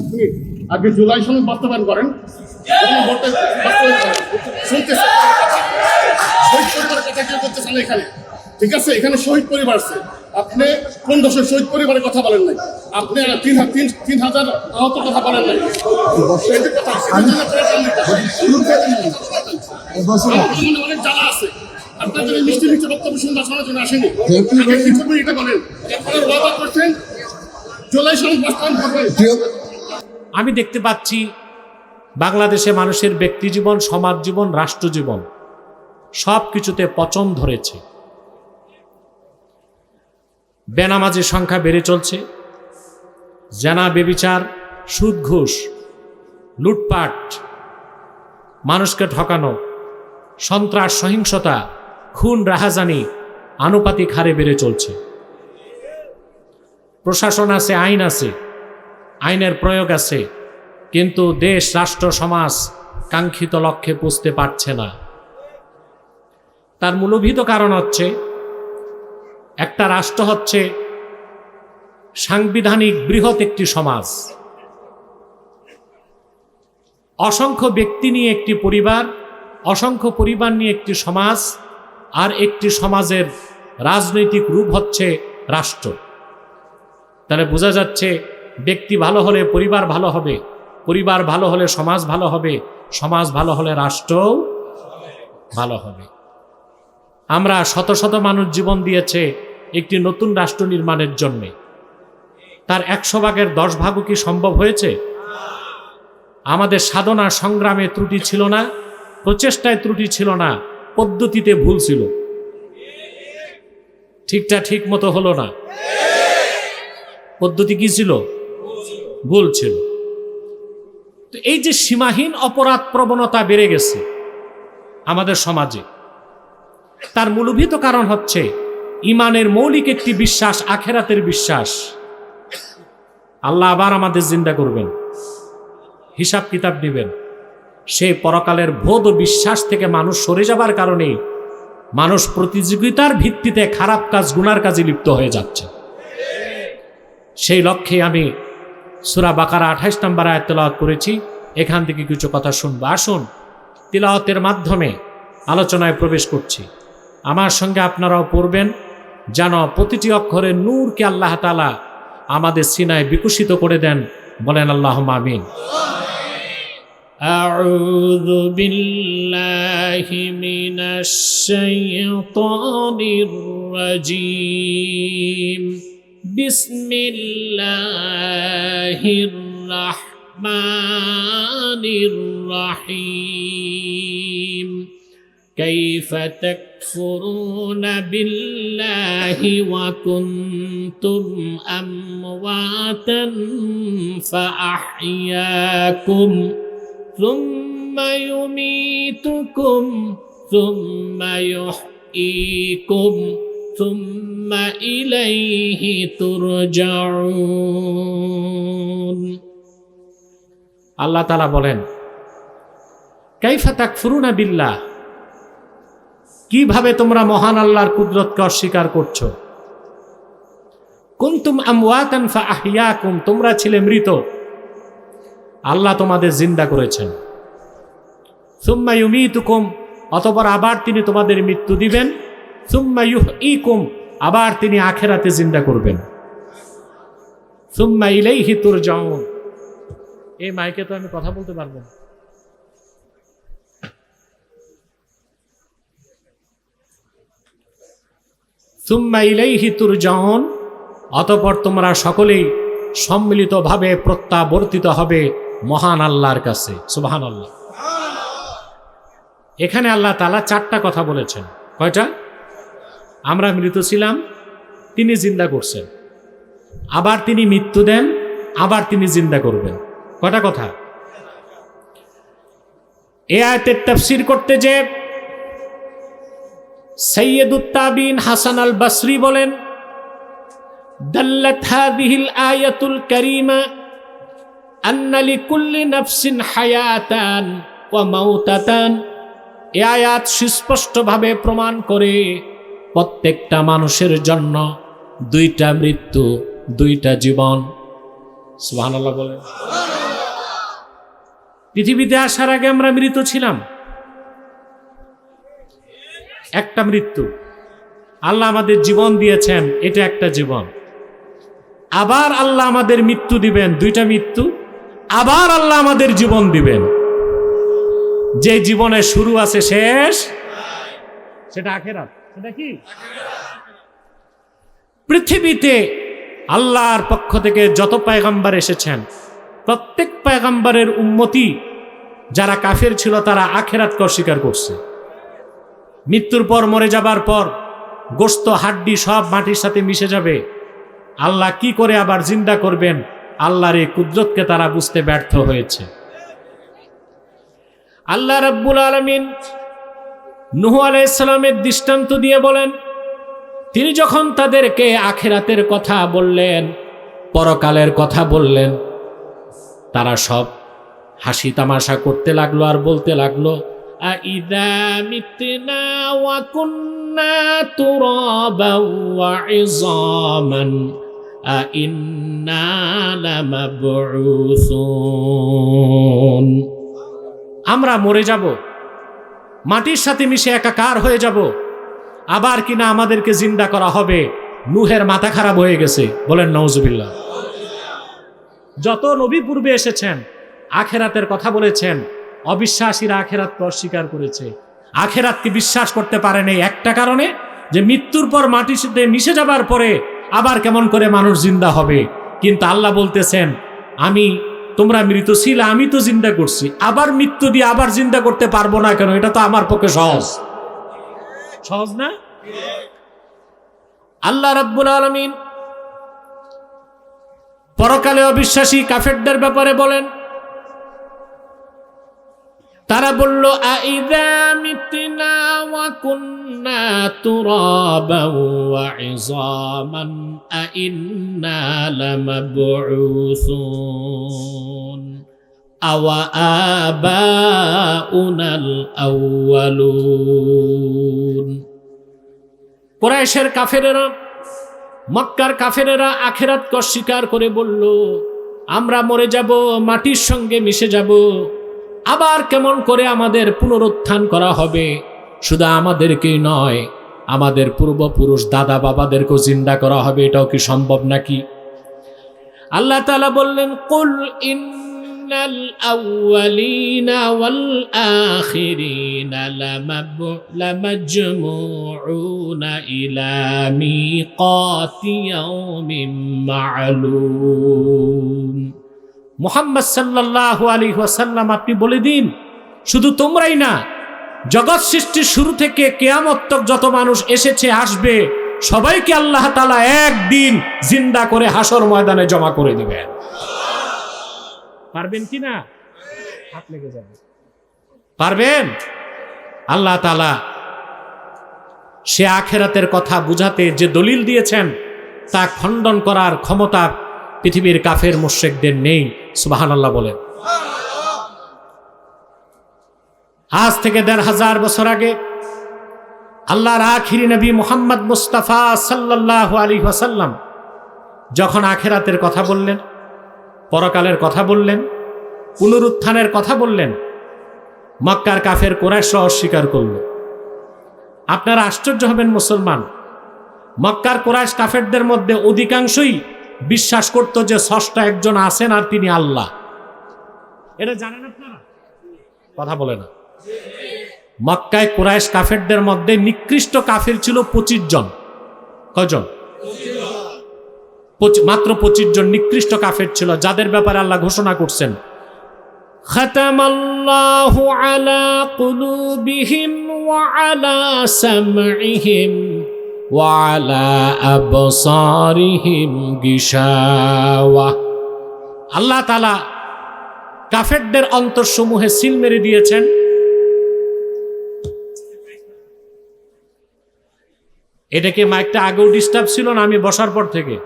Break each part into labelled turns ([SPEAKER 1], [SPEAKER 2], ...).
[SPEAKER 1] আপনি আগে জুলাই সনদ বাস্তবায়ন করেন, শহীদ পরিবারের কথা কেউ করতে চান এখানে, ঠিক আছে? এখানে শহীদ পরিবার আছে, আপনি কোন দেশের শহীদ পরিবারের কথা বলেন নাই, আপনি 3,000 আহত কথা বলেন নাই। অনেক জ্বালা আছে, আপনার জন্য মিষ্টি মিষ্টি বক্তব্য শুনতে শোনার জন্য আসেনি। এটা বলেন ওয়াদা করছেন জুলাই সনদ বাস্তবায়ন করবেন।
[SPEAKER 2] আমি দেখতে পাচ্ছি বাংলাদেশে মানুষের ব্যক্তি জীবন, সমাজ জীবন, রাষ্ট্র জীবন সব কিছুতে পচন ধরেছে। বেনামাজির সংখ্যা বেড়ে চলছে, জেনা, বেবিচার, সুদ, ঘুষ, লুটপাট, মানুষকে ঠকানো, সন্ত্রাস, সহিংসতা, খুন, রাহাজানি আনুপাতিক হারে বেড়ে চলছে। প্রশাসন আছে, আইন আছে, আইনের প্রয়োগ আছে, কিন্তু দেশ, রাষ্ট্র, সমাজ কাঙ্ক্ষিত লক্ষ্যে পৌঁছতে পারছে না। তার মূলভূত কারণ হচ্ছে, একটা রাষ্ট্র হচ্ছে সাংবিধানিক বৃহৎ একটি সমাজ, অসংখ্য ব্যক্তি নিয়ে একটি পরিবার, অসংখ্য পরিবার নিয়ে একটি সমাজ, আর একটি সমাজের রাজনৈতিক রূপ হচ্ছে রাষ্ট্র। তাহলে বোঝা যাচ্ছে ব্যক্তি ভালো হলে পরিবার ভালো হবে, পরিবার ভালো হলে সমাজ ভালো হবে, সমাজ ভালো হলে রাষ্ট্র ভালো হবে। আমরা শত শত মানুষ জীবন দিয়েছে একটি নতুন রাষ্ট্র নির্মাণের জন্যে, তার 100 ভাগের 10 ভাগও কি সম্ভব হয়েছে? আমাদের সাধনা সংগ্রামে ত্রুটি ছিল না, প্রচেষ্টায় ত্রুটি ছিল না, পদ্ধতিতে ভুল ছিল, ঠিকটা ঠিক মতো হলো না। পদ্ধতি কি ছিল? ভুল ছিল। তো এই যে সীমাহীন অপরাধ প্রবণতা বেড়ে গেছে আমাদের সমাজে, তার মূলভূত কারণ হচ্ছে ইমানের মৌলিক একটি বিশ্বাস, আখেরাতের বিশ্বাস। আল্লাহ আবার আমাদের জিন্দা করবেন, হিসাব কিতাব দিবেন। সেই পরকালের বোধ ও বিশ্বাস থেকে মানুষ সরে যাবার কারণে মানুষ প্রতিযোগিতার ভিত্তিতে খারাপ কাজ, গুনার কাজে লিপ্ত হয়ে যাচ্ছে। সেই লক্ষ্যে আমি সূরা বাকারা 28 নম্বর আয়াত তেলাওয়াত করেছি। এখান থেকে কিছু কথা শুনবো। আসুন তিলাওয়াতের মাধ্যমে আলোচনায় প্রবেশ করছি। আমার সঙ্গে আপনারাও পড়বেন, যেন প্রতিটি অক্ষরের নূরকে আল্লাহ তাআলা আমাদের সিনায় বিকশিত করে দেন। বলেন আল্লাহুম্মা আমিন। আউযু বিল্লাহি মিনাশ শাইতানির রাজীম। বিসমিল্লাহির রাহমানির রাহিম। কাইফা তাকফুরুনা বিল্লাহি ওয়া কুনতুম আমওয়াতান ফাআহইয়াকুম সুম্মা ইউমীতুকুম সুম্মা ইউহয়ীকুম সুম্মা ইলাইহি তুরজাউন। আল্লাহ তাআলা বলেন, কাইফা তাকফুরুনা বিল্লাহ, কিভাবে তোমরা মহান আল্লাহর কুদরতকে অস্বীকার করছো। কুনতুম আমওয়াতান ফাআহইয়াকুম, তোমরা ছিলে মৃত, আল্লাহ তোমাদের জিন্দা করেছেন। সুম্মা ইউমীতুকুম, অতঃপর আবার তিনি তোমাদের মৃত্যু দিবেন। সুম্মা ইউহয়ীকুম, আবার তিনি আখিরাতে জিন্দা করবেন। সুম্মা ইলাইহি তুরজাউন। এই মাইকে তো আমি কথা বলতে পারবো না। সুম্মা ইলাইহি তুরজাউন, অতঃপর তোমরা সকলেই সম্মিলিতভাবে প্রত্যাবর্তিত হবে মহান আল্লাহর কাছে। সুবহানাল্লাহ। এখানে আল্লাহ তাআলা 4টা কথা বলেছেন। কয়টা? আমরা মৃত ছিলাম, তিনি জিন্দা করছেন, আবার তিনি মৃত্যু দেন, আবার তিনি জিন্দা করবেন। কয়টা কথা? এই আয়াতের তাফসীর করতে যে সাইয়্যিদুত তাবিঈন হাসান আল বসরি বলেন, দাল্লাত হাযিহিল আয়াতুল কারীমা আন্না লিকুল্লি নাফসিন হায়াতান ওয়া মাউতাতান। এই আয়াত সুস্পষ্টভাবে প্রমাণ করে প্রত্যেকটা মানুষের জন্য 2টা মৃত্যু, 2টা জীবন। সুবহানাল্লাহ বলে। পৃথিবীতে আসার আগে আমরা মৃত ছিলাম, একটা মৃত্যু। আল্লাহ আমাদের জীবন দিয়েছেন, এটা একটা জীবন। আবার আল্লাহ আমাদের মৃত্যু দিবেন, দুইটা মৃত্যু। আবার আল্লাহ আমাদের জীবন দিবেন। যে জীবনের শুরু আছে শেষ, সেটা আখিরাত। সেটা কি? পৃথিবীতে আল্লাহর পক্ষ থেকে যত পয়গম্বর এসেছেন, প্রত্যেক পয়গম্বরের উম্মতি যারা কাফের ছিল তারা আখিরাতকে অস্বীকার করছে। মৃত্যুর পর, মরে যাবার পর গোশত হাড্ডি সব মাটির সাথে মিশে যাবে। আল্লাহ কি করে আবার জিন্দা করবেন, আল্লাহর এই কুদরতকে তারা বুঝতে ব্যর্থ হয়েছে। আল্লাহ রাব্বুল আলামিন নূহ আলাইহিস সালামের দৃষ্টান্ত দিয়ে বলেন, তিনি যখন তাদেরকে আখিরাতের কথা বললেন, পরকালের কথা বললেন, তারা সব হাসি তামাশা করতে লাগলো আর বলতে লাগলো, আইযা মিতনা ওয়া কুন্না তুরাবান ওয়া ইযামান আইন্না লামাবউসুন। আমরা মরে যাব, মাটির সাথে মিশে একাকার হয়ে যাব, আবার কিনা আমাদেরকে জিন্দা করা হবে। নূহের মাথা খারাপ হয়ে গেছে, বলেন নাউজুবিল্লাহ। যত নবী পূর্বে এসেছেন আখিরাতের কথা বলেছেন, অবিশ্বাসীরা আখিরাতকে অস্বীকার করেছে। আখিরাতকে বিশ্বাস করতে পারেনি একটা কারণে, যে মৃত্যুর পর মাটির সাথে মিশে যাবার পরে আবার কেমন করে মানুষ জিন্দা হবে। কিন্তু আল্লাহ বলতেছেন, তোমরা মৃত ছিল, আমি তো জিন্দা করছি, আবার মৃত্যু দিয়ে আবার জিন্দা করতে পারবো না কেন? এটা তো আমার পক্ষে সহজ। সহজ না? আল্লাহ রাব্বুল আলামিন পরকালে অবিশ্বাসী কাফেরদের ব্যাপারে বলেন, তারা বলল, আইযা মিতনা ওয়া কুন্না তুরাবান ওয়া ইযামান আইন্না লামাবউসুন আওয়া আবাউনাল আউয়ালুন। কুরাইশের কাফেরেরা, মক্কার কাফেরেরা আখিরাতকে অস্বীকার করে বলল, আমরা মরে যাব, মাটির সঙ্গে মিশে যাব, আবার কেমন করে আমাদের পুনরুত্থান করা হবে? শুধু আমাদেরকেই নয়, আমাদের পূর্বপুরুষ দাদা বাবাদেরকেও জিন্দা করা হবে, এটাও কি সম্ভব নাকি? আল্লাহ তাআলা বললেন, কুল ইন্নাল আউয়ালিনা ওয়াল আখিরিনা লামাজমুউনা ইলা মিকাতি ইয়াউমিন মা'লুম। মুহাম্মদ সাল্লাল্লাহু আলাইহি ওয়াসাল্লাম, আপনি বলে দিন, শুধু তোমরাই না, জগৎ সৃষ্টির শুরু থেকে কিয়ামত তক যত মানুষ এসেছে আসবে, সবাইকে আল্লাহ তাআলা একদিন জিন্দা করে হাসর ময়দানে জমা করে দিবেন। পারবেন কি না? হাত লেগে যাবে। পারবেন? আল্লাহ তাআলা সে আখিরাতের কথা বুঝাতে যে দলিল দিয়েছেন, তা খণ্ডন করার ক্ষমতা পৃথিবীর কাফের মুশরিকদের নেই। সুবহানাল্লাহ বলেন। আজ থেকে ১৫০০ বছর আগে আল্লাহর আখিরি নবী মুহাম্মদ মুস্তাফা সাল্লাল্লাহু আলাইহি ওয়াসাল্লাম যখন আখিরাতের কথা বললেন, পরকালের কথা বললেন, পুনরুত্থানের কথা বললেন, মক্কার কাফের কুরাইশরা অস্বীকার করল। আপনারা আশ্চর্য হবেন মুসলমান, মক্কার কুরাইশ কাফেরদের মধ্যে অধিকাংশই বিশ্বাস করত যে স্রষ্টা একজন আছেন আর তিনি আল্লাহ। এটা জানেন আপনারা? কথা বলে না। মক্কায় কুরাইশ কাফেরদের মধ্যে নিকৃষ্ট কাফের ছিল 25 জন। কয়জন? মাত্র 25 জন নিকৃষ্ট কাফের ছিল, যাদের ব্যাপারে আল্লাহ ঘোষণা করছেন, খাতামাল্লাহু আলা কুলুবিহিম ওয়া আলা সামইহিম ওয়া আলা আবসারিহিম গিশাওয়া। আল্লাহ তাআলা কাফেরদের অন্তরসমূহে সিল মেরে দিয়েছেন। এটাকে মাইকটা আগেও ডিস্টার্ব ছিল না? আমি বসার পর থেকে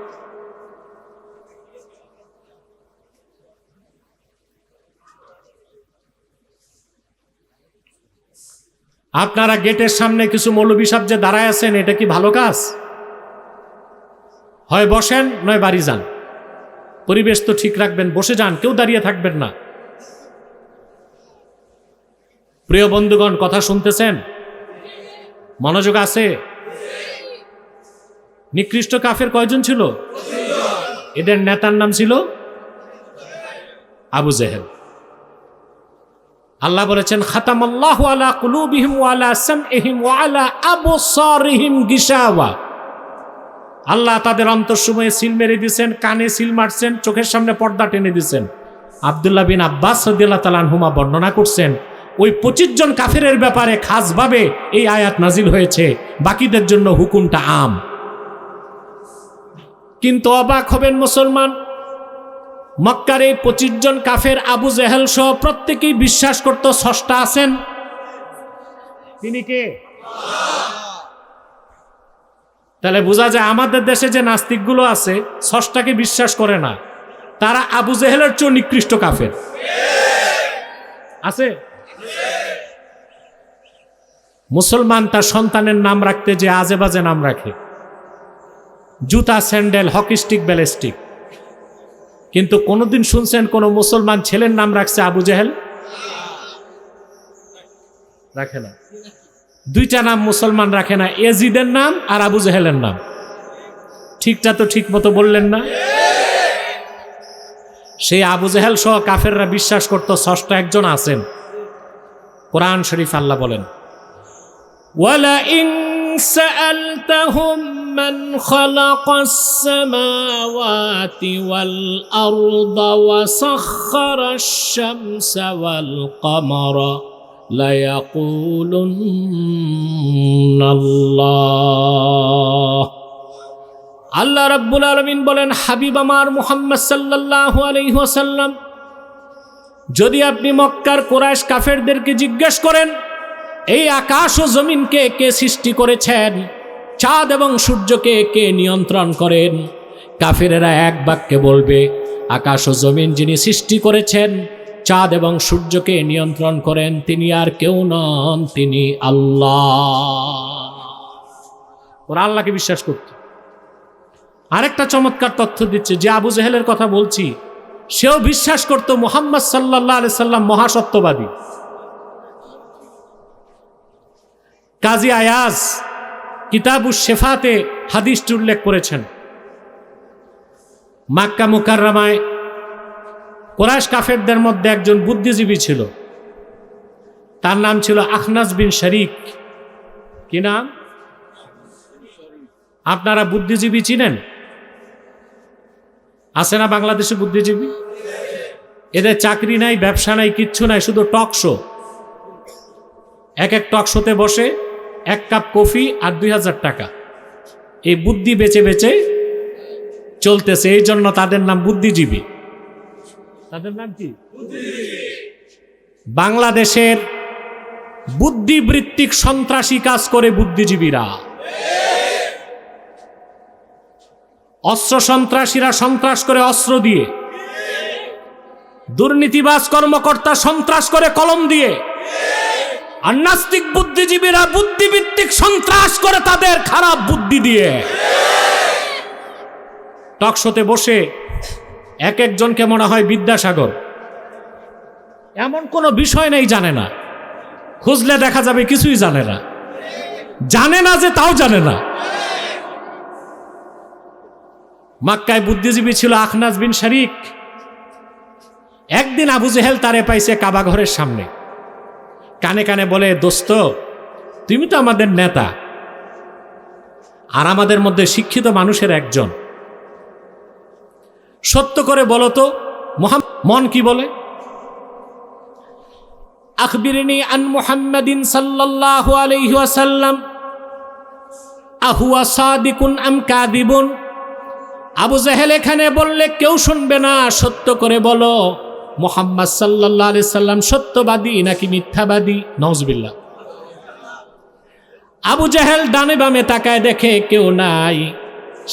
[SPEAKER 2] আপনারা গেটের সামনে কিছু মৌলবী সাহেব যে দাঁড়ায় আছেন, এটা কি ভালো কাজ? হয় বসেন নয় বাড়ি যান। পরিবেশ তো ঠিক রাখবেন, বসে যান, কেউ দাঁড়িয়ে থাকবেন না। প্রিয় বন্ধুগণ, কথা শুনতেছেন? মনোযোগ আছে? নিকৃষ্ট কাফের কয়জন ছিল? এদের নেতার নাম ছিল আবু জেহেল। আল্লাহ বলেছেন, খাতামাল্লাহু আলা কুলুবিহিম ওয়া আলা সামইহিম ওয়া আলা আবসারিহিম গিশাওয়া। আল্লাহ তাদের অন্তঃসময়ে সিল মেরে দিয়েছেন, কানে সিল মারছেন, চোখের সামনে পর্দা টেনে দিয়েছেন। আব্দুল্লাহ বিন আব্বাস রাদিয়াল্লাহু তাআলা আনহুমা বর্ণনা করছেন, ওই 25 জন কাফেরের ব্যাপারে খাসভাবে এই আয়াত নাজিল হয়েছে, বাকিদের জন্য হুকুমটা আম। কিন্তু অবাক হবেন মুসলমান, মক্কার এই 25 জন কাফের আবু জেহেল সহ প্রত্যেকেই বিশ্বাস করত স্রষ্টা আছেন। তিনি কে? তাহলে বোঝা যায় আমাদের দেশে যে নাস্তিকগুলো আছে স্রষ্টাকে বিশ্বাস করে না, তারা আবু জেহেলের চেয়ে নিকৃষ্ট কাফের আছে। মুসলমান তার সন্তানের নাম রাখতে যে আজে বাজে নাম রাখে, জুতা, স্যান্ডেল, হকি স্টিক, ব্যালিস্টিক। কিন্তু কোনদিন শুনছেন কোন মুসলমান ছেলের নাম রাখছে আবু জেহেল? রাখে না। দুইটা নাম মুসলমান রাখে না, এজিদের নাম আর আবু জেহেলের নাম। ঠিকটা তো ঠিক মতো বললেন না? সেই আবু জেহেল সহ কাফেররা বিশ্বাস করত স্রষ্টা একজন আছেন। কোরআন শরীফ আল্লাহ বলেন, ওয়ালা ইন সাআলতাহুম মান খালাকাস সামাওয়াতি ওয়াল আরদা ওয়া সাখখারাশ শামসা ওয়াল কমারা লা ইয়াকুলুন্নাল্লাহ। আল্লাহ রাব্বুল আলামিন বলেন, হাবিব আমার মুহাম্মদ সাল্লাল্লাহু আলাইহি ওয়াসাল্লাম, যদি আপনি মক্কার কুরাইশ কাফেরদেরকে জিজ্ঞেস করেন এই আকাশ ও জমিনকে কে সৃষ্টি করেছেন, চাঁদ এবং সূর্যকে কে নিয়ন্ত্রণ করেন, কাফেরেরা এক বাক্যে বলবে আকাশ ও জমিন যিনি সৃষ্টি করেছেন, চাঁদ এবং সূর্যকে নিয়ন্ত্রণ করেন, তিনি আর কেউ নন, তিনি আল্লাহ। ওরা আল্লাহকে বিশ্বাস করত। আরেকটা চমৎকার তথ্য দিচ্ছে, যে আবু জেহেলের কথা বলছি সেও বিশ্বাস করত মুহাম্মদ সাল্লাল্লাহু আলাইহি সাল্লাম মহাসত্যবাদী। কাজী আয়াজ কিতাবুশ শেফাতে হাদিসটি উল্লেখ করেছেন, মক্কা মুকাররমায় কুরাইশ কাফেরদের মধ্যে একজন বুদ্ধিজীবী ছিল, তার নাম ছিল আখনাস বিন শরীক। কি নাম? আপনারা বুদ্ধিজীবী চিনেন? আছে না বাংলাদেশে বুদ্ধিজীবী? এদের চাকরি নাই, ব্যবসা নাই, কিচ্ছু নাই, শুধু টক শো। এক টক শোতে বসে 1 কাপ কফি আর 2000 টাকা, এই বুদ্ধি বেচে বেচে চলতেছে। এই জন্য তাদের নাম বুদ্ধিজীবী। তাদের নাম কি? বাংলাদেশের বুদ্ধিবৃত্তিক সন্ত্রাসী কাজ করে বুদ্ধিজীবীরা। অস্ত্র সন্ত্রাসীরা সন্ত্রাস করে অস্ত্র দিয়ে, দুর্নীতিবাজ কর্মকর্তা সন্ত্রাস করে কলম দিয়ে, আর নাস্তিক বুদ্ধিজীবীরা বুদ্ধিভিত্তিক সন্ত্রাস করে তাদের খারাপ বুদ্ধি দিয়ে। টকশোতে বসে এক একজনকে মনে হয় বিদ্যাসাগর। এমন কোনো বিষয় নেই জানে না, খুঁজলে দেখা যাবে কিছুই জানে না, জানে না যে তাও জানে না। মক্কায় বুদ্ধিজীবী ছিল আখনাস বিন শরীক। একদিন আবু জেহেল তারে পাইছে কাবা ঘরের সামনে, কানে কানে বলে, দোস্ত তুমি তো আমাদের নেতা আর আমাদের মধ্যে শিক্ষিত মানুষের একজন, সত্য করে বলো তো মন কি বলে? আখবিরনি আন মুহাম্মাদিন সাল্লাল্লাহু আলাইহি ওয়াসাল্লাম আহুয়া সাদিকুন আম কাযিবুন। আবু জেহেল এখানে বললে কেউ শুনবে না, সত্য করে বলো মুহাম্মদ সাল্লাল্লাহু আলাইহি সাল্লাম সত্যবাদী নাকি মিথ্যাবাদী? নাউজুবিল্লাহ। আবু জেহেল ডানে বামে তাকায়, দেখে কেউ নাই।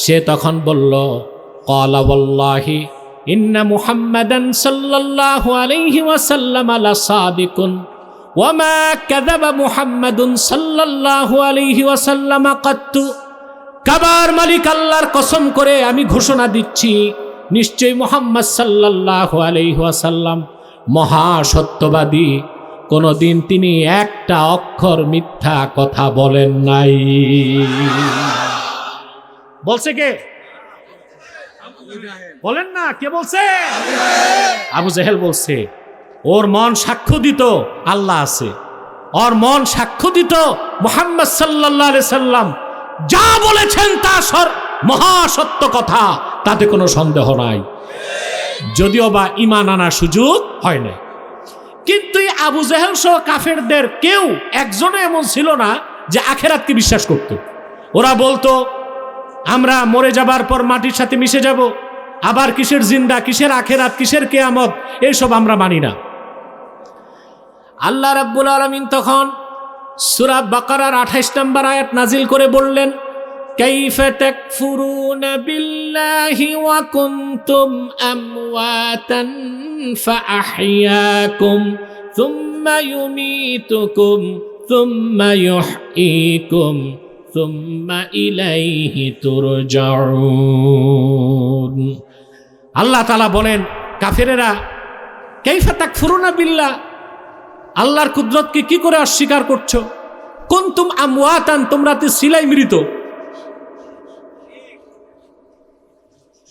[SPEAKER 2] সে তখন বলল, ক্বালা ওয়াল্লাহি ইন্না মুহাম্মাদান সাল্লাল্লাহু আলাইহি ওয়াসাল্লাম লা সাদিকুন ওয়া মা কাযাবা মুহাম্মাদুন সাল্লাল্লাহু আলাইহি ওয়াসাল্লাম কাত্তু। কাবার মালিক আল্লাহর কসম করে আমি ঘোষণা দিচ্ছি, নিশ্চয়ই মুহাম্মদ সাল্লাল্লাহু আলাইহি ওয়াসাল্লাম মহা সত্যবাদী, কোনদিন তিনি একটা অক্ষর মিথ্যা কথা বলেন নাই। বলছে কে? বলেন না, কে বলছে? আবু জেহেল বলছে। ওর মন সাক্ষ্য দিত আল্লাহ আছে, ওর মন সাক্ষ্য দিত মুহাম্মদ সাল্লাল্লাহু আলাইহি সাল্লাম যা বলেছেন তা মহা সত্য কথা, তাতে কোনো সন্দেহ নাই, যদিও বা ঈমান আনার সুযোগ হয় না। কিন্তু এই আবু জেহেল সহ কাফেরদের কেউ একজনও এমন ছিল না যে আখেরাতকে বিশ্বাস করত। ওরা বলতো আমরা মরে যাবার পর মাটির সাথে মিশে যাব, আবার কিসের জিন্দা, কিসের আখেরাত, কিসের কিয়ামত, এইসব আমরা মানি না। আল্লাহ রাব্বুল আলামিন তখন সূরা বাকারার 28 নম্বর আয়াত নাজিল করে বললেন, কাইফা তাকফুরুনা বিল্লাহি ওয়া কুনতুম আমওয়াতান ফাআহইয়াকুম সুম্মা ইউমীতুকুম সুম্মা ইউহয়ীকুম সুম্মা ইলাইহি তুরজাউন। আল্লাহ তাআলা বলেন, কাফেরেরা কাইফা তাকফুরুনা বিল্লাহ, আল্লাহর কুদরতকে কি করে অস্বীকার করছো? কুনতুম আমওয়াতান, তোমরা তো ছিলাই মৃত।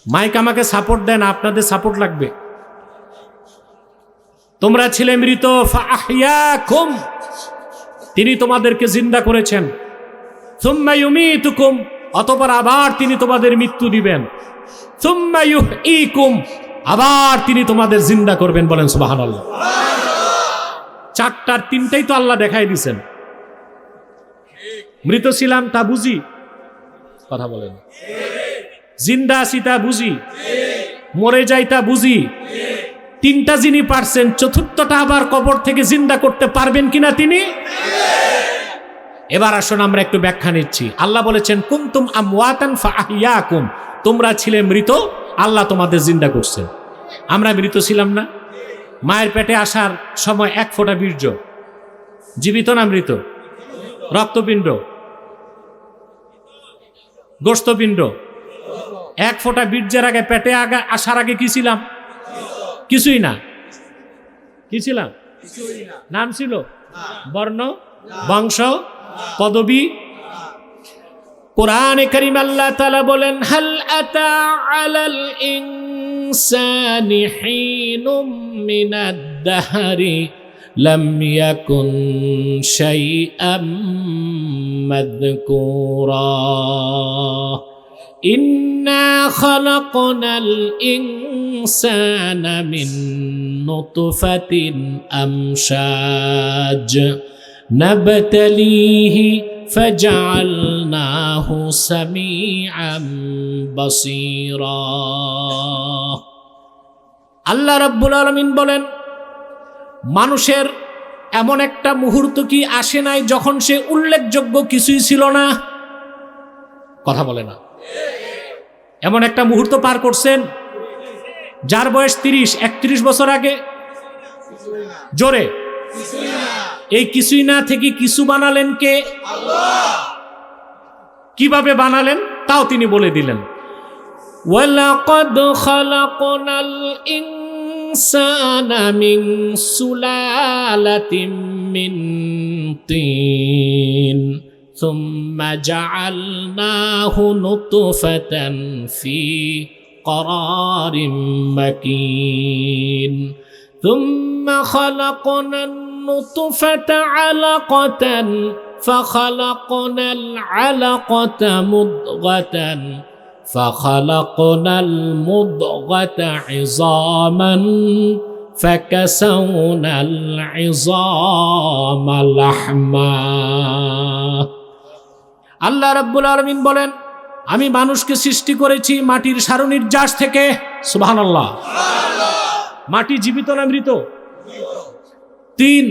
[SPEAKER 2] মাইক আমাকে সাপোর্ট দেন, আপনাদের সাপোর্ট লাগবে। তোমরা ছিলে মৃত, ফাআহইয়াকুম, তিনি তোমাদেরকে জিন্দা করেছেন। সুম্মা ইউমীতুকুম, অতঃপর আবার তিনি তোমাদের মৃত্যু দিবেন। সুম্মা ইউহয়ীকুম, আবার তিনি তোমাদের জিন্দা করবেন। বলেন সুবহানাল্লাহ। চারটার তিনটাই তো আল্লাহ দেখাই দিছেন। মৃত ছিলাম তা বুঝি, কথা বলেন। জিন্দা আছি তা বুঝি, মরে যাই তা বুঝি। তিনটা যিনি পারছেন, চতুর্থটা আবার কবর থেকে জিন্দা করতে পারবেন কিনা তিনি? এবার আসুন আমরা একটু ব্যাখ্যা নিচ্ছি। আল্লাহ বলেছেন কুনতুম আমওয়াতান ফাআহইয়াকুম, তোমরা ছিলে মৃত, আল্লাহ তোমাদের জিন্দা করছেন। আমরা মৃত ছিলাম না? মায়ের পেটে আসার সময় এক ফোঁটা বীর্য জীবিত না মৃত? রক্তপিণ্ড, গোশতপিণ্ড, এক ফোঁটা বীর্যের আগে, পেটে আসার আগে কি ছিলাম? কিছুই না। কি ছিলাম? নাম ছিল, বর্ণ, বংশ, পদবী। কোরআনে কারীম আল্লাহ তাআলা বলেন, হাল আতা আলাল ইনসানি হিনুম মিনাদ দাহরি লাম ইয়াকুন শাইআম মাযকুরা ইন্না খালাকনাল ইনসানা মিন নুতফাতিন আমশাজ নাবতালিহি ফাজআলনাহু সামিআম বাসীরা। আল্লাহ রাব্বুল আলামিন বলেন, মানুষের এমন একটা মুহূর্ত কি আসে নাই যখন সে উল্লেখযোগ্য কিছুই ছিল না? কথা বলে না। এমন একটা মুহূর্ত পার করছেন যার বয়স 30-31 বছর আগে? জোরে। এই কিছুই না থেকে কিছু বানালেন কে? আল্লাহ। কিভাবে বানালেন তাও তিনি বলে দিলেন, ওয়ালাকাদ খালাকনাল ইনসানা মিন সুলালাতিন মিন তিন সুম্মা জাআলনাহু নুতফাতান ফি قرارٍ مكين ثم خلقنا النطفة علقة فخلقنا العلقة مضغة فخلقنا المضغة عظاما فكسونا العظام لحما। আল্লাহ রাব্বুল আলামিন বলেন, আমি মানুষকে সৃষ্টি করেছি মাটির সারনির্যাস থেকে। সুবহানাল্লাহ। মাটি জীবিত না মৃত? তিন,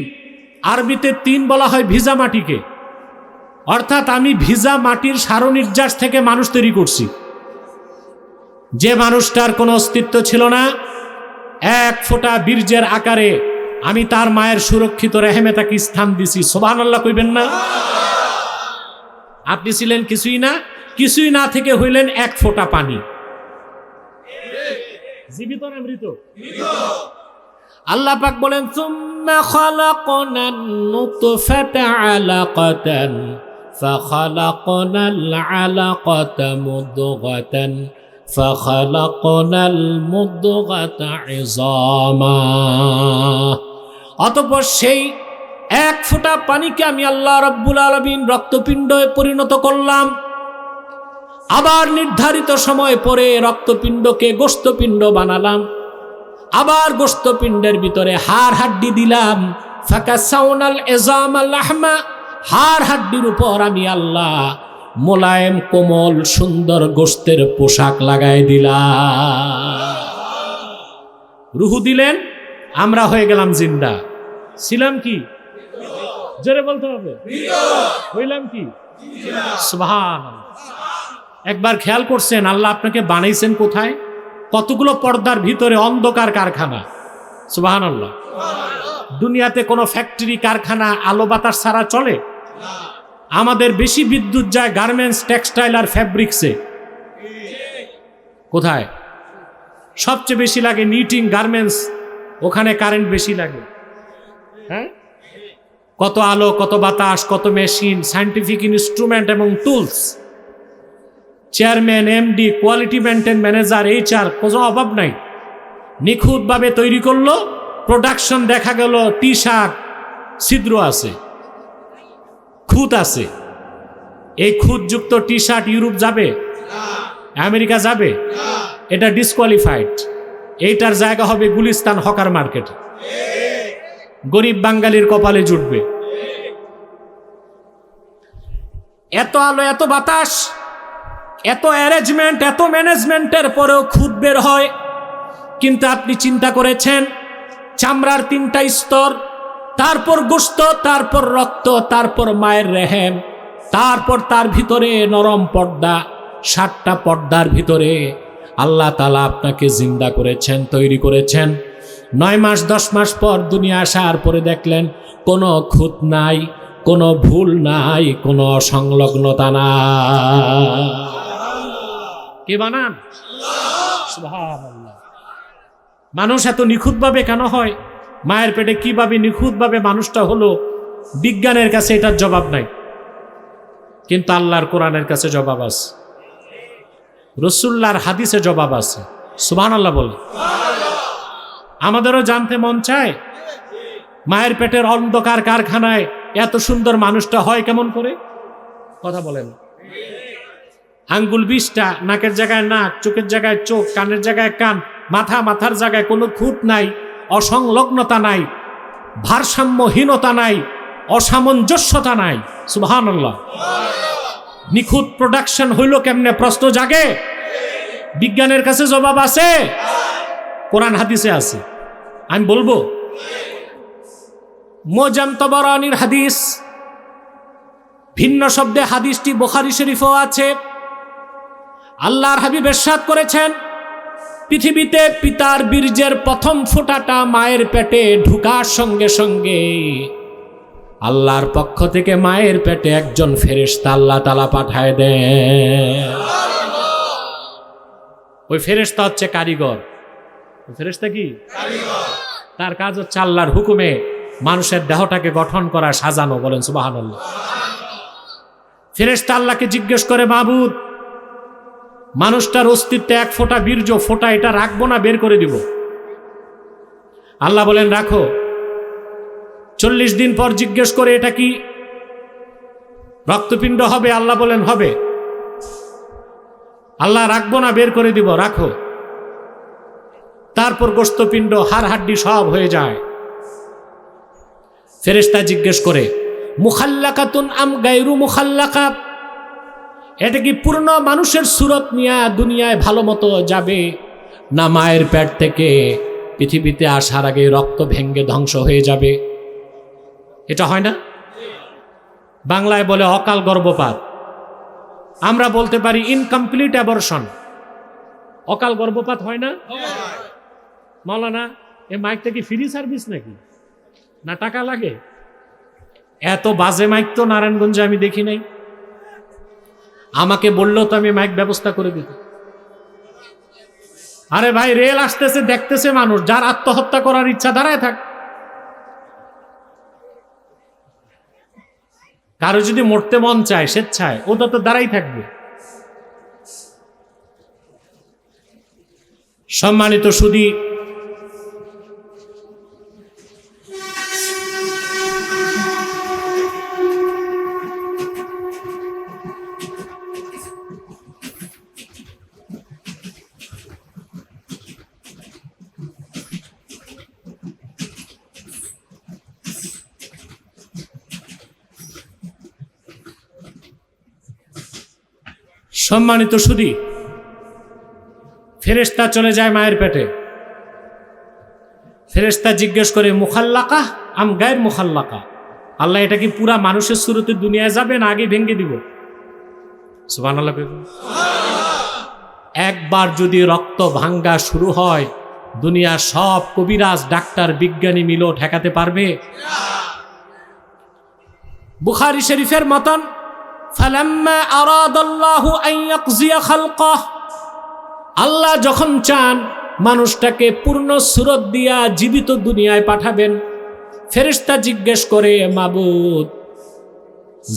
[SPEAKER 2] আরবিতে তিন বলা হয় ভিজা মাটিকে, অর্থাৎ আমি ভিজা মাটির সারনির্যাস থেকে মানুষ তৈরি করছি। যে মানুষটার কোনো অস্তিত্ব ছিল না, এক ফোঁটা বীর্যের আকারে আমি তার মায়ের সুরক্ষিত রেহেমে তাকে স্থান দিছি। সুবহানাল্লাহ কইবেন না? আপনি ছিলেন কিছুই না, কিছুই না থেকে হইলেন এক ফোঁটা পানি। জীবিত না মৃত? আল্লাহ পাক বলেন সুম্মা খালাকনান নুতফাতা আলাকাতান ফাখালাকনাল আলাকাতা মুদগাতান ফাখালাকনাল মুদগাতা ইযামা। অতঃপর সেই এক ফোঁটা পানিকে আমি আল্লাহ রাব্বুল আলামিন রক্তপিণ্ডে পরিণত করলাম। আবার নির্ধারিত সময় পরে রক্তপিণ্ডকে গোশতপিণ্ড বানালাম। আবার গোশতপিণ্ডের ভিতরে হাড় হাড্ডি দিলাম। ফাকাসাউনাল ইযামা লাহমা, হাড় হাড্ডির উপর আমি আল্লাহ মোলায়েম কোমল সুন্দর গোশতের পোশাক লাগাই দিলাম। রুহু দিলেন, আমরা হয়ে গেলাম জিন্দা। ছিলাম কি? জোরে বলতে হবে, হইলাম কি? সুবহানাল্লাহ। একবার খেয়াল করছেন আল্লাহ আপনাকে বানাইছেন কোথায়? কতগুলো পর্দার ভিতরে অন্ধকার কারখানা। সুবহানাল্লাহ। দুনিয়াতে কোনো ফ্যাক্টরি কারখানা আলো বাতাস ছাড়া চলে? আমাদের বেশি বিদ্যুৎ যায় গার্মেন্টস, টেক্সটাইল আর ফ্যাব্রিক্সে। কোথায় সবচেয়ে বেশি লাগে? নিটিং, গার্মেন্টস, ওখানে কারেন্ট বেশি লাগে। হ্যাঁ, কত আলো, কত বাতাস, কত মেশিন, সায়েন্টিফিক ইনস্ট্রুমেন্ট এবং tools. Chairman, MD, quality maintain manager, HR, কোনো অভাব নাই। নিখুঁতভাবে তৈরি করলো, প্রোডাকশন দেখা গেল টি শার্ট ছিদ্র আছে, খুঁত আছে। এই খুঁতযুক্ত টি শার্ট ইউরোপ যাবে? আমেরিকা যাবে? এটা ডিসকোয়ালিফাইড। এইটার জায়গা হবে গুলিস্তান হকার মার্কেটে। গরিব বাঙালির কপালে জুটবে। এত আলো, এত বাতাস, এত অ্যারেঞ্জমেন্ট, এত ম্যানেজমেন্টের পরেও খুদ বের হয়। কিন্তু আপনি চিন্তা করেছেন চামড়ার 3টা স্তর, তারপর গোশত, তারপর রক্ত, তারপর মায়ের রেহেম, তারপর তার ভিতরে নরম পর্দা। 7টা পর্দার ভিতরে আল্লাহ তাআলা আপনাকে জিন্দা করেছেন, তৈরি করেছেন। 9 মাস 10 মাস পর দুনিয়া আসার পরে দেখলেন কোনো খুঁত নাই, কোনো ভুল নাই, কোনো অসংলগ্নতা নাই। কে বানান? সুবহানাল্লাহ। মানুষ এত নিখুঁতভাবে কেন হয়? মায়ের পেটে কিভাবে নিখুঁতভাবে মানুষটা হলো, বিজ্ঞানের কাছে এটার জবাব নাই, কিন্তু আল্লাহর কোরআনের কাছে জবাব আছে, রাসূলুল্লাহর হাদিসে জবাব আছে। সুবহানাল্লাহ বলে। আমাদেরও জানতে মন চায় মায়ের পেটের অন্ধকার কারখানায় এত সুন্দর মানুষটা হয় কেমন করে? কথা বলেন। আঙ্গুল 20টা, নাকের জায়গায় নাক, চোখের জায়গায় চোখ, কানের জায়গায় কান, মাথার জায়গায় কোনো খুঁত নাই, অসংলগ্নতা নাই, ভারসাম্যহীনতা নাই, অসামঞ্জস্যতা নাই। সুবহানাল্লাহ। নিখুঁত প্রোডাকশন হইল কেমনে? প্রশ্ন জাগে। বিজ্ঞানের কাছে জবাব আছে, কোরআন হাদিসে আছে। আমি বলবো মুজাম তাবারানির হাদিস, ভিন্ন শব্দে হাদিসটি বুখারী শরীফেও আছে। আল্লাহর হাবিব ইরশাদ করেছেন, পৃথিবীতে পিতার বীর্যের প্রথম ফোঁটাটা মায়ের পেটে ঢুকার সঙ্গে সঙ্গে আল্লাহর পক্ষ থেকে মায়ের পেটে একজন ফেরেশতা আল্লাহ তাআলা পাঠায় দেন। ওই ফেরেশতা হচ্ছে কারিগর। ওই ফেরেশতা কি? কারিগর। তার কাজ হচ্ছে আল্লাহর হুকুমে মানুষের দেহটাকে গঠন করা, সাজানো। বলেন সুবহানাল্লাহ। ফেরেশতা আল্লাহকে জিজ্ঞেস করে, মাবুদ, মানুষটার অস্তিত্বে এক ফোঁটা বীর্য, ফোঁটা, এটা রাখবো না বের করে দিব? আল্লাহ বলেন রাখো। 40 দিন পর জিজ্ঞেস করে, এটা কি রক্তপিণ্ড হবে? আল্লাহ বলেন হবে। আল্লাহ রাখবো না বের করে দিব, রাখো। তারপর গোশতপিণ্ড, হাড় হাড্ডি সব হয়ে যায়। ফেরেশতা জিজ্ঞেস করে, মুখাল্লাকাতুন আম গায়রু মুখাল্লাকা, এটা কি পূর্ণ মানুষের সুরত নিয়ে দুনিয়ায় ভালো মতো যাবে, না মায়ের পেট থেকে পৃথিবীতে আসার আগে রক্ত ভেঙ্গে ধ্বংস হয়ে যাবে? এটা হয় না? বাংলায় বলে অকাল গর্ভপাত, আমরা বলতে পারি ইনকমপ্লিট অ্যাবর্শন। অকাল গর্ভপাত হয় না? মাওলানা, এ মাইকটা কি ফ্রি সার্ভিস নাকি, না টাকা লাগে? এত বাজে মাইক তো নারায়ণগঞ্জে আমি দেখি নাই। আমাকে বললেও তো আমি মাইক ব্যবস্থা করে দিত। আরে ভাই, রেল আসতেছে, দেখতেছে মানুষ, যার আত্মহত্যা করার ইচ্ছা দাঁড়ায় থাক। কারো যদি মরতে মন চায় স্বেচ্ছায়, ও তো দাঁড়াই থাকবে। সম্মানিত সুধী, সম্মানিত সুধী, ফেরেশতা চলে যায় মায়ের পেটে। ফেরেশতা জিজ্ঞেস করে, মুখাল্লাকা আম গায়ের মুখাল্লাকা? আল্লাহ, এটা কি পুরা মানুষের সুরতে দুনিয়ায় যাবে না আগে ভেঙে দিব? সুবহানাল্লাহ। একবার যদি রক্ত ভাঙ্গা শুরু হয়, দুনিয়া সব কবিরাজ, ডাক্তার, বিজ্ঞানী মিলেও ঠেকাতে পারবে? বুখারী শরীফের মতন, ফালাম্মা আরাদাল্লাহু আন ইয়াকজিয়া খালকাহ, আল্লাহ যখন চান মানুষটাকে পূর্ণ সুরত দিয়া জীবিত দুনিয়ায় পাঠাবেন, ফেরেশতা জিজ্ঞেস করে, মাবুদ,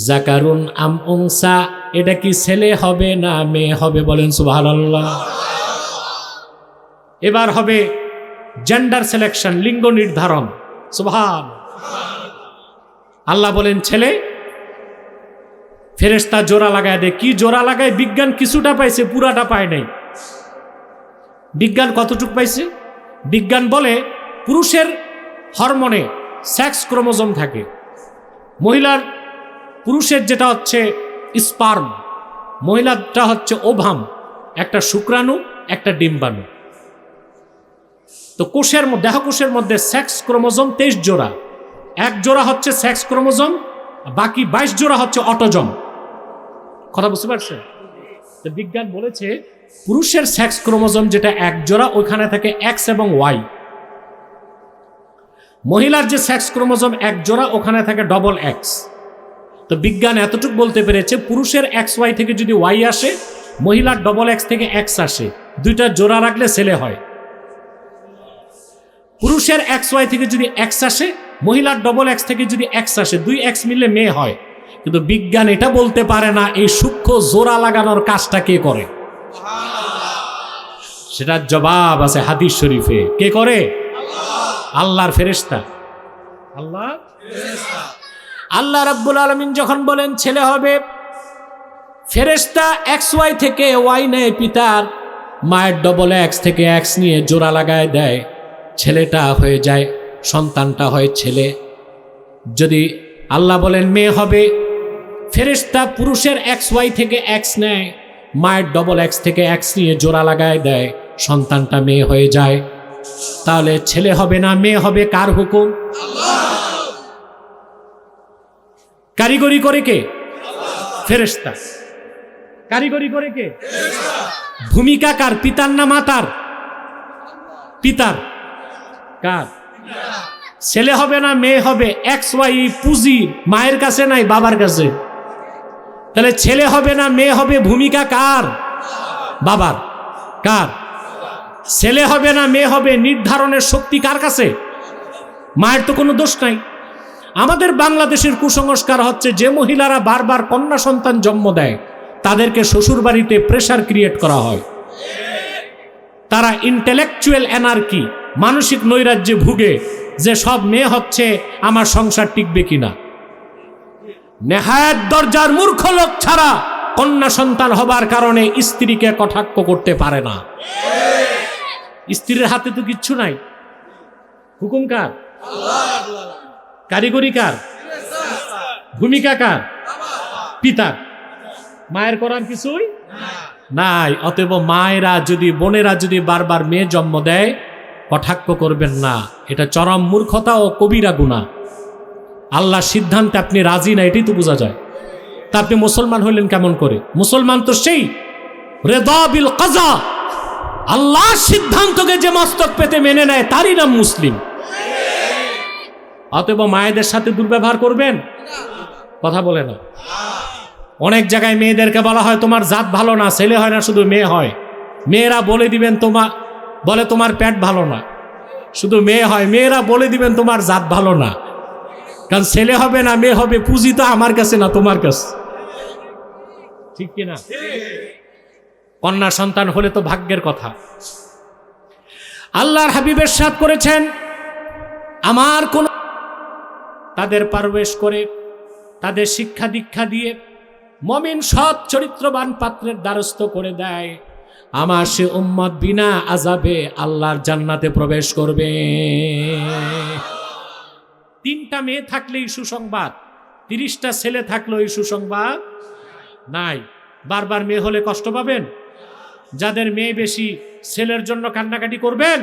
[SPEAKER 2] যাকারুন আম উনসা, এটা কি ছেলে হবে না মেয়ে হবে? বলেন সুবহানাল্লাহ। এবার হবে জেন্ডার সিলেকশন, লিঙ্গ নির্ধারণ। সুবহান। আল্লাহ বলেন ছেলে। ফেরেশতা জোড়া লাগায় দেয়। কি জোড়া লাগায়? বিজ্ঞান কিছুটা পাইছে, পুরাটা পায় নাই। বিজ্ঞান কতটুক পাইছে? বিজ্ঞান বলে পুরুষের হরমোনে সেক্স ক্রোমোজোম থাকে, পুরুষের যেটা হচ্ছে স্পার্ম, মহিলাটা হচ্ছে ওভাম, একটা শুক্রাণু, একটা ডিম্বাণু। তো দেহকোষের মধ্যে সেক্স ক্রোমোজোম 23 জোড়া। এক জোড়া হচ্ছে সেক্স ক্রোমোজোম, বাকি 22 জোড়া হচ্ছে অটোজম। কথা বুঝতে পারছেন? তো বিজ্ঞান বলেছে পুরুষের সেক্স ক্রোমোজোম যেটা এক জোড়া, ওইখানে থাকে এক্স এবং ওয়াই। মহিলার যে সেক্স ক্রোমোজোম এক জোড়া, ওখানে থাকে ডবল এক্স। তো বিজ্ঞান এতটুকু বলতে পেরেছে, পুরুষের এক্স ওয়াই থেকে যদি ওয়াই আসে, মহিলার ডবল এক্স থেকে এক্স আসে, দুইটা জোড়া রাখলে ছেলে হয়। পুরুষের এক্স ওয়াই থেকে যদি এক্স আসে, মহিলার ডবল এক্স থেকে যদি এক্স আসে, 2 এক্স মিললে মেয়ে হয়। কিন্তু বিজ্ঞান এটা বলতে পারে না এই সূক্ষ্ম জোড়া লাগানোর কাজটা কে করে। সেটার জবাব আছে হাদিস শরীফে। কে করে? আল্লাহর ফেরেশতা। আল্লাহ রাব্বুল আলামিন যখন বলেন ছেলে হবে, ফেরেশতা এক্স ওয়াই থেকে ওয়াই নেয় পিতার, মায়ের ডবল এক্স থেকে এক্স নিয়ে জোড়া লাগায় দেয়, ছেলেটা হয়ে যায়, সন্তানটা হয় ছেলে। যদি আল্লাহ বলেন মেয়ে হবে, ফেরেশতা পুরুষের এক্স ওয়াই থেকে এক্স নেয়, মায়ের ডবল এক্স থেকে এক্স নিয়ে জোড়া লাগায় দেয়, সন্তানটা মেয়ে হয়ে যায়। তাহলে ছেলে হবে না মেয়ে হবে, কার হুকুম? কারিগরি করে কে? ফেরেশতা। কারিগরি করে কে? ভূমিকা কার? পিতার না মাতার? পিতার। কার? ছেলে হবে না মেয়ে হবে, এক্স ওয়াই পুঁজি মায়ের কাছে নাই, বাবার কাছে। তাহলে ছেলে হবে না মেয়ে হবে, ভূমিকা কার? বাবার। কার? ছেলে হবে না মেয়ে হবে, নির্ধারণের শক্তি কার কাছে? মায়ের তো কোনো দোষ নাই। আমাদের বাংলাদেশের কুসংস্কার হচ্ছে, যে মহিলারা বারবার কন্যা সন্তান জন্ম দেয়, তাদেরকে শ্বশুর বাড়িতে প্রেশার ক্রিয়েট করা হয়। তারা ইন্টেলেকচুয়াল এনার্কি, মানসিক নৈরাজ্যে ভুগে, যে সব মেয়ে হচ্ছে আমার সংসার টিকবে কিনা। নেহায়েত দরজার মূর্খ লোক ছাড়া কন্যা সন্তান হবার কারণে স্ত্রীকে কটাক্ষ করতে পারে না। স্ত্রীর হাতে তো কিচ্ছু নাই। হুকুম কার? কারিগরি কার? ভূমিকা কার? পিতার। মায়ের করার কিছুই নাই। অতএব মায়েরা যদি, বোনেরা যদি বারবার মেয়ে জন্ম দেয়, কটাক্ষ করবেন না, এটা চরম মূর্খতা ও কবিরা গুনাহ। আল্লাহর সিদ্ধান্তে আপনি রাজি না, এটাই তো বোঝা যায়। তা আপনি মুসলমান হইলেন কেমন করে? মুসলমান তো সেই রেদা বিল কাজা, আল্লাহর সিদ্ধান্তকে যে মস্তক পেতে মেনে নেয়, তারই নাম মুসলিম। অতএব মায়েদের সাথে দুর্ব্যবহার করবেন, কথা বলে না। অনেক জায়গায় মেয়েদেরকে বলা হয় তোমার জাত ভালো না, ছেলে হয় না শুধু মেয়ে হয়। মেয়েরা বলে দিবেন বলে তোমার পেট ভালো না, শুধু মেয়ে হয়, মেয়েরা বলে দিবেন তোমার জাত ভালো না, কারণ ছেলে হবে না মেয়ে হবে, পুঁজি তো আমার কাছে না তোমার কাছে, ঠিক কিনা? কন্যা সন্তান হলে তো ভাগ্যের কথা। আল্লাহর হাবিব ইরশাদ করেছেন, আমার কোন তাদের পারবেশ করে, তাদের শিক্ষা দীক্ষা দিয়ে মমিন সৎ চরিত্রবান পাত্রের দ্বারস্থ করে দেয়, আমার সে উম্মত বিনা আযাবে আল্লাহর জান্নাতে প্রবেশ করবে। 3টা মেয়ে থাকলেই সুসংবাদ, 30টা ছেলে থাকলেও এই সুসংবাদ নাই। বারবার মেয়ে হলে কষ্ট পাবেন, যাদের মেয়ে বেশি ছেলের জন্য কান্নাকাটি করবেন।